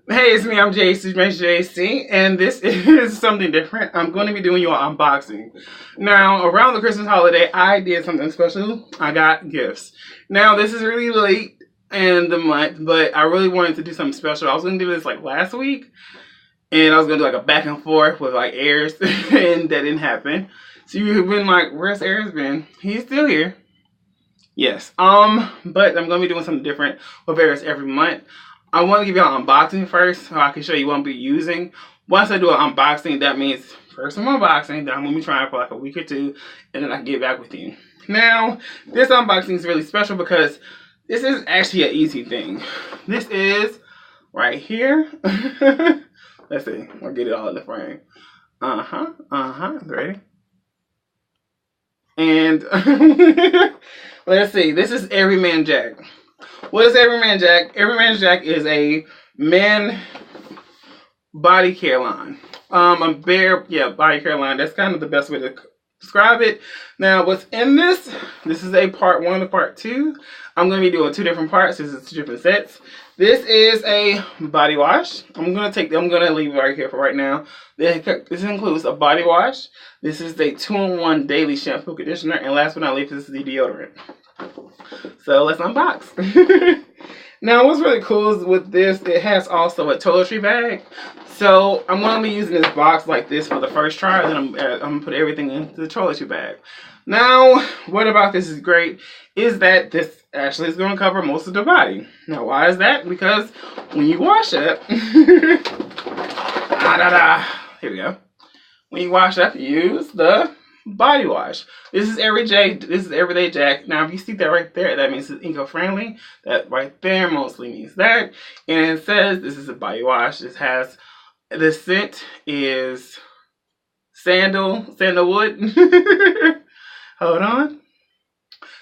Hey, it's me. I'm JC, and this is something different. I'm going to be doing your unboxing. Now, around the Christmas holiday, I did something special. I got gifts. Now, this is really late in the month, but I really wanted to do something special. I was going to do this like last week, and I was going to do like a back and forth with like Aries, and that didn't happen. So you've been like, where's Aries been? He's still here. Yes. But I'm going to be doing something different with Aries every month. I want to give you an unboxing first so I can show you what I'm be using. Once I do an unboxing, that means first I'm unboxing, then I'm going to be trying for like a week or two, and then I can get back with you. Now, this unboxing is really special because this is actually an easy thing. This is right here. Let's see. I'll get it all in the frame. Ready? And let's see. This is IAMJAC. What is IAMJAC? IAMJAC is a man body care line. Body care line. That's kind of the best way to describe it. Now, what's in this? This is a part 1 and part 2. I'm going to be doing 2 different parts. This is 2 different sets. This is a body wash. I'm going to leave it right here for right now. This includes a body wash. This is a 2-in-1 daily shampoo conditioner. And last but not least, this is the deodorant. So let's unbox. Now what's really cool is with this, it has also a toiletry bag. So I'm going to be using this box like this for the first try, and then I'm going to put everything into the toiletry bag. Now, what about this is great is that this actually is going to cover most of the body. Now why is that? Because when you wash it, here we go. When you wash up, use the body wash. This is everyday Jack. Now, if you see that right there, that means it's eco-friendly. That right there mostly means that. And it says this is a body wash. This has the scent is sandalwood. Hold on,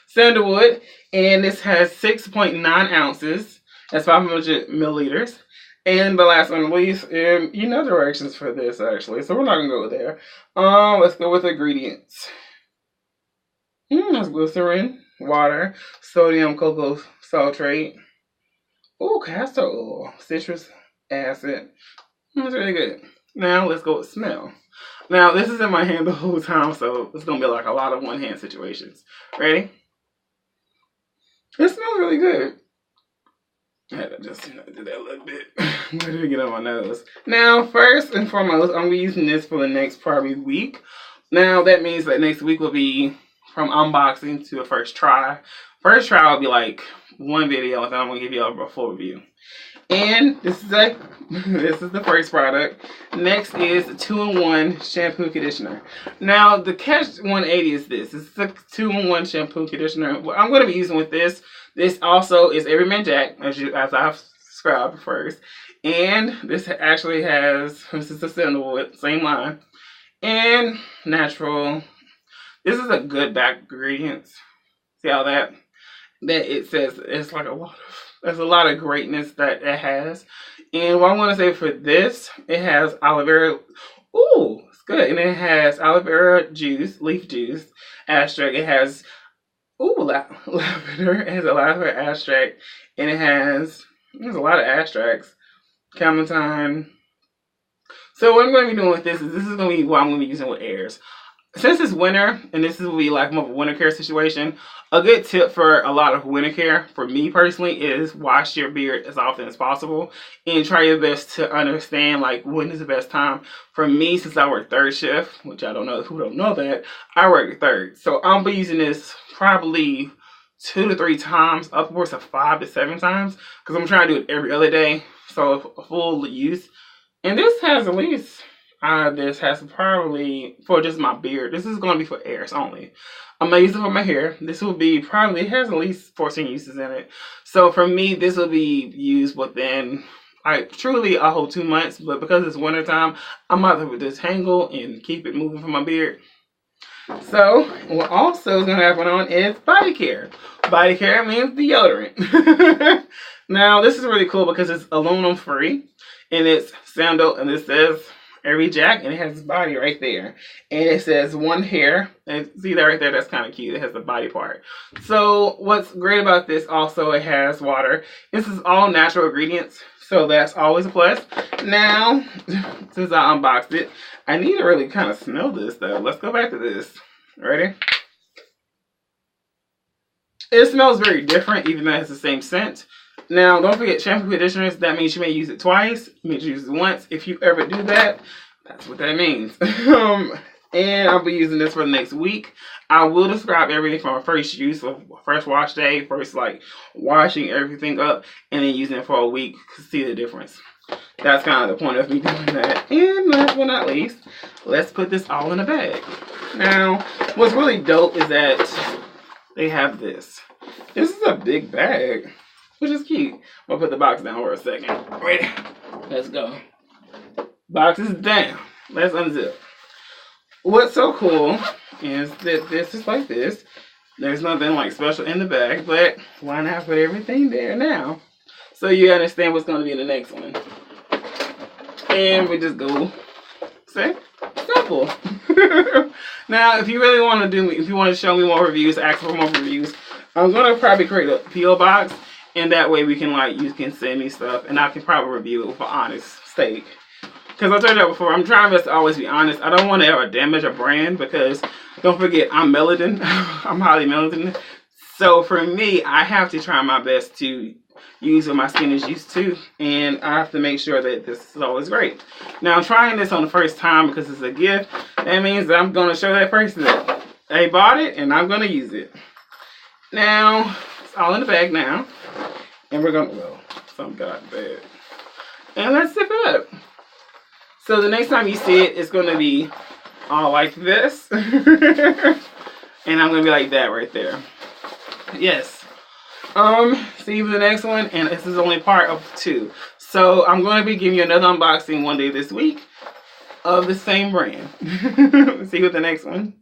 sandalwood, and this has 6.9 ounces. That's 500 milliliters. And the last one, least, directions for this actually, so we're not gonna go there. Let's go with ingredients. That's glycerin, water, sodium cocoa citrate, castor oil, citrus acid. That's really good. Now let's go with smell. Now this is in my hand the whole time, so it's gonna be like a lot of one-hand situations. Ready? It smells really good. I had to just do that a little bit. I'm going to get on my nose. Now, first and foremost, I'm going to be using this for the next probably week. Now, that means that next week will be from unboxing to a first try. First try will be like one video, and then I'm going to give you a full review. And this is the first product. Next is a 2-in-1 shampoo conditioner. Now, the catch 180 is this. It's a 2-in-1 shampoo conditioner. What I'm going to be using with this also is IAMJAC, as I've described first. And this actually has, this is a Sandalwood, same line. And natural. This is a good back ingredients. See how that it says it's like there's a lot of greatness that it has. And what I want to say for this, it has aloe vera. Ooh, it's good. And it has aloe vera juice, leaf juice, extract. It has lavender. It has a lavender extract, and there's a lot of extracts. Clementine. So what I'm going to be doing with this is going to be what I'm going to be using with Aries. Since it's winter, and this will be like more of a winter care situation, a good tip for a lot of winter care, for me personally, is wash your beard as often as possible and try your best to understand like when is the best time. For me, since I work third shift, which I don't know who don't know that, I work third. So I'll be using this probably 2 to 3 times, upwards of 5 to 7 times, because I'm trying to do it every other day. So a full use. And this has at least... this has probably, for just my beard, this is going to be for Aries only. I'm going to use it for my hair. This will be probably, it has at least 14 uses in it. So for me, this will be used within, like, truly a whole 2 months. But because it's winter time, I'm about to disentangle and keep it moving from my beard. So what also is going to happen on is body care. Body care means deodorant. Now, this is really cool because it's aluminum free. And it's sandal, and it says IAMJAC, and it has his body right there. And it says one hair. And see that right there? That's kind of cute. It has the body part. So what's great about this also, it has water. This is all natural ingredients. So that's always a plus. Now, since I unboxed it, I need to really kind of smell this though. Let's go back to this. Ready? It smells very different, even though it has the same scent. Now, don't forget shampoo conditioners. That means you may use it twice. You may use it once. If you ever do that, that's what that means. And I'll be using this for the next week. I will describe everything from a first use, so first wash day, first like washing everything up, and then using it for a week to see the difference. That's kind of the point of me doing that. And last but not least, let's put this all in a bag. Now, what's really dope is that they have this. This is a big bag, which is cute. I'm gonna put the box down for a second. Ready? Let's go. Box is down. Let's unzip. What's so cool is that this is like this. There's nothing like special in the bag, but why not put everything there now? So you understand what's going to be in the next one. And we just go, say, simple. Now, if you really want to if you want to show me more reviews, ask for more reviews, I'm going to probably create a P.O. box. And that way we can you can send me stuff and I can probably review it with an honest stake. Because I told you that before, I'm trying to always be honest. I don't want to ever damage a brand because, don't forget, I'm melanin. I'm highly melanin. So for me, I have to try my best to use what my skin is used to. And I have to make sure that this is always great. Now, trying this on the first time because it's a gift, that means that I'm going to show that person that they bought it and I'm going to use it. Now, it's all in the bag now. And we're going to, well, some got bad. And let's zip it up. So the next time you see it, it's going to be all like this. And I'm going to be like that right there. Yes. See you for the next one. And this is only part of 2. So I'm going to be giving you another unboxing one day this week of the same brand. See you with the next one.